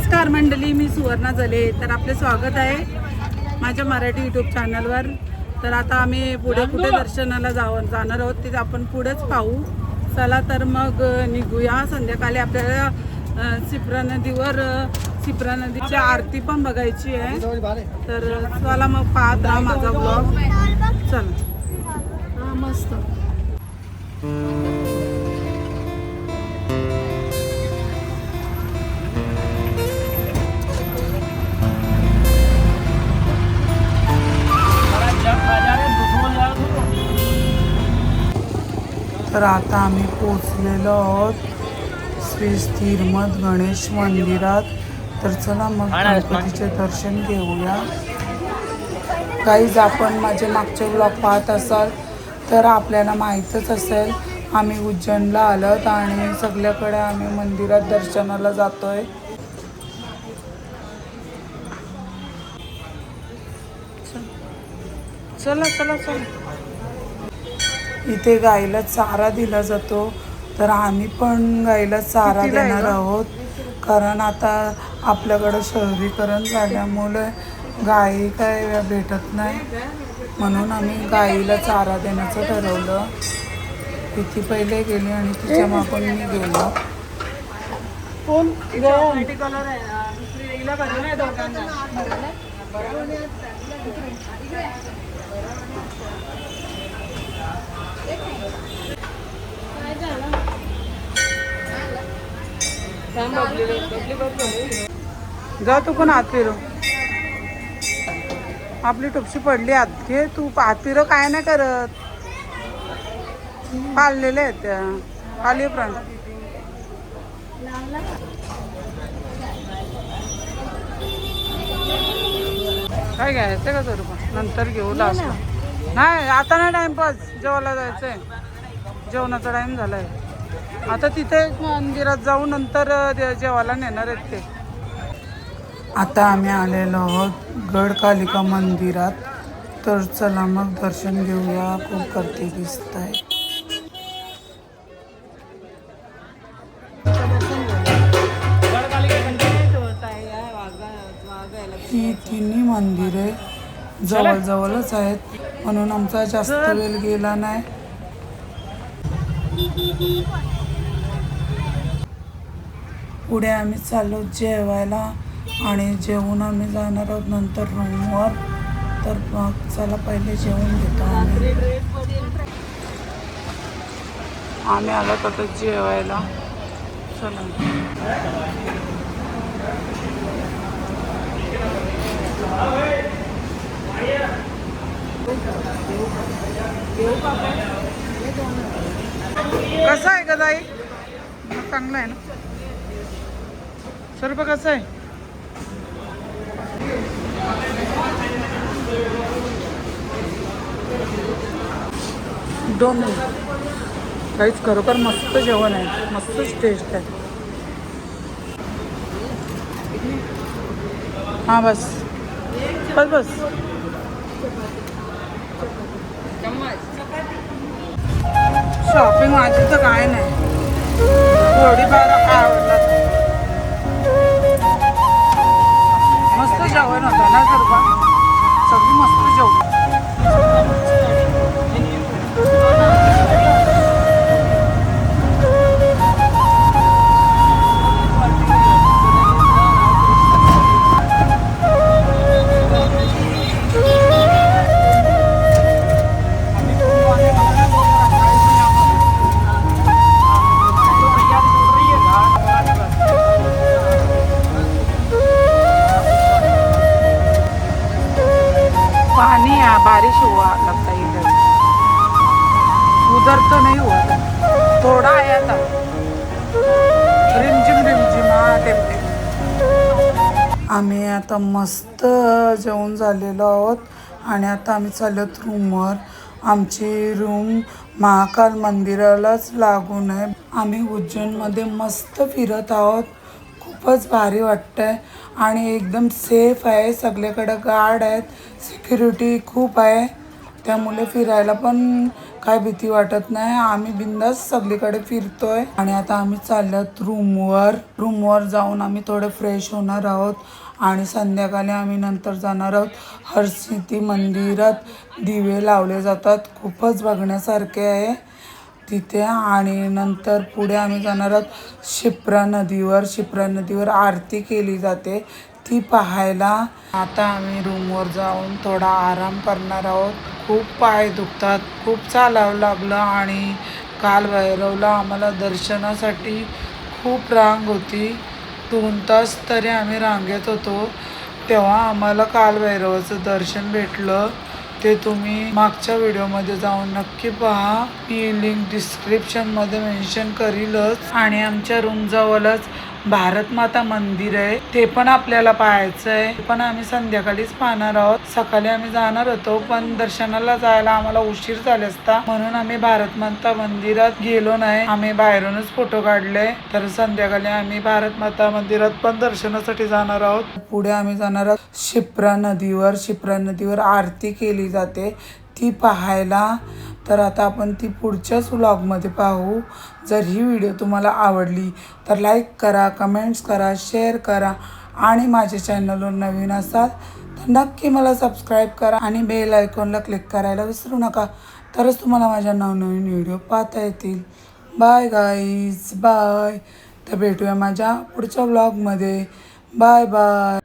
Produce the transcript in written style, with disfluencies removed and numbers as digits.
नमस्कार मंडळी, मी सुवर्णा जले. तर आपले स्वागत आहे माझ्या मराठी यूट्यूब चॅनलवर. तर आता आम्ही पुढे कुठे दर्शनाला जाणार आहोत ते आपण पुढेच पाहू. चला तर मग निघूया. संध्याकाळी आपल्याला शिप्रा नदीची आरती पण बघायची आहे. तर चला मग पाहत राहा माझा ब्लॉग. चला. मस्त. तर आता आम्ही पोचलेलो आहोत श्री स्थिरमत गणेश मंदिरात. तर चला मग गणपतीचे दर्शन घेऊया. काहीच आपण माझे मागचे ब्लॉग पाहत असाल तर आपल्याला माहीतच असेल, आम्ही उज्जैनला आलोत आणि सगळ्याकडे आम्ही मंदिरात दर्शनाला जातोय. चला चला चला. इथे गाईला चारा दिला जातो, तर आम्ही पण गाईला चारा देणार आहोत. कारण आता आपल्याकडं शहरीकरण झाल्यामुळे गाई काय भेटत नाही, म्हणून आम्ही गाईला चारा देण्याचं ठरवलं. ती पहिले गेली आणि तिच्या मागून मी गेलो. कोण जा तू पण हात फिरू. आपली टोपशी पडली हात घे. तू हात फिरव. काय नाही करत. पाळलेले आहेत त्या पाळीव प्राणी. काय घ्यायचं का तर नंतर घेऊ लास्ट. नाही आता नाही टाइमपास. जेवायला जायचंय. जेवणाचा टाइम झालाय. आता तिथे मंदिरात जाऊ, नंतर जेवायला नेणार आहेत ते. आता आम्ही आलेलो आहोत गडकालिका मंदिरात. तर चला मग दर्शन घेऊया. खूप गर्दी दिसत आहे. ही तिन्ही मंदिरे जवळजवळच आहेत, म्हणून आमचा जास्त वेळ गेला नाही. पुढे आम्ही चाललो जेवायला आणि जेवून आम्ही जाणार आहोत नंतर रूमवर. तर मग चला पहिले जेवून घेतो. आम्ही आलो आता जेवायला. चला. कसं आहे का ताई? चांगलं आहे ना. सर्व कसं आहे? दोन काहीच खरोखर मस्त जेवण आहे. मस्तच टेस्ट आहे. हां बस बस बस. शॉपिंग माझी तर काय नाही. थोडीफार आवडलं. मस्त जेवण होतं ना सर्व. सगळी मस्त जेवण. पानी बारिश हुआ लगता है इधर. उधर तो नहीं हुआ था, थोड़ा आया था. रिमझिम रिमझिम. हा टेम्पे. आम्ही आता मस्त जेवून झालेलो आहोत आणि आता आम्ही चाललोत रूमवर. आमची रूम महाकाल मंदिरालाच लागून आहे. आम्ही उज्जैनमध्ये मस्त फिरत आहोत. खूपच भारी वाटतंय आणि एकदम सेफ आहे. सगळीकडे गार्ड आहेत, सिक्युरिटी खूप आहे, त्यामुळे फिरायला पण काय भीती वाटत नाही. आम्ही बिंदास सगळीकडे फिरतोय. आणि आता आम्ही चाललोत रूमवर जाऊन आम्ही थोडे फ्रेश होणार आहोत आणि संध्याकाळी आम्ही नंतर जाणार आहोत हरसिद्धी मंदिरात. दिवे लावले जातात, खूपच बघण्यासारखे आहे तिथे. आणि नंतर पुढे आम्ही जाणार आहोत शिप्रा नदीवर आरती केली जाते ती पाहायला. आता आम्ही रूमवर जाऊन थोडा आराम करणार आहोत. खूप पाय दुखतात, खूप चालावं लागलं. आणि कालभैरवला आम्हाला दर्शनासाठी खूप रांग होती. 2 तास तरी आम्ही रांगेत होतो, तेव्हा आम्हाला कालभैरवाचं दर्शन भेटलं. ते तुम्ही मागच्या व्हिडिओमध्ये जाऊन नक्की पहा. मी लिंक डिस्क्रिप्शनमध्ये मेन्शन करीलच. आणि आमच्या रूमजवळच भारत माता मंदिर आहे, ते पण आपल्याला पाहायचं आहे. पण आम्ही संध्याकाळीच पाहणार आहोत. सकाळी आम्ही जाणार होतो, पण दर्शनाला जायला आम्हाला उशीर झाला असता, म्हणून आम्ही भारत माता मंदिरात गेलो नाही. आम्ही बाहेरूनच फोटो काढले. तर संध्याकाळी आम्ही भारत माता मंदिरात पण दर्शनासाठी जाणार आहोत. पुढे आम्ही जाणार आहोत शिप्रा नदीवर आरती केली जाते ती पाहायला. तर आता आपण ती पुढच्याच व्लॉगमध्ये पाहू. जर ही व्हिडिओ तुम्हाला आवडली तर लाईक करा, कमेंट्स करा, शेअर करा. आणि माझ्या चॅनलवर नवीन असाल तर नक्की मला सबस्क्राईब करा आणि बेल आयकॉनला क्लिक करायला विसरू नका. तरच तुम्हाला माझ्या नवनवीन व्हिडिओ पाहता येतील. Bye guys, bye. तर भेटूया माझ्या पुढच्या व्लॉगमध्ये. Bye bye.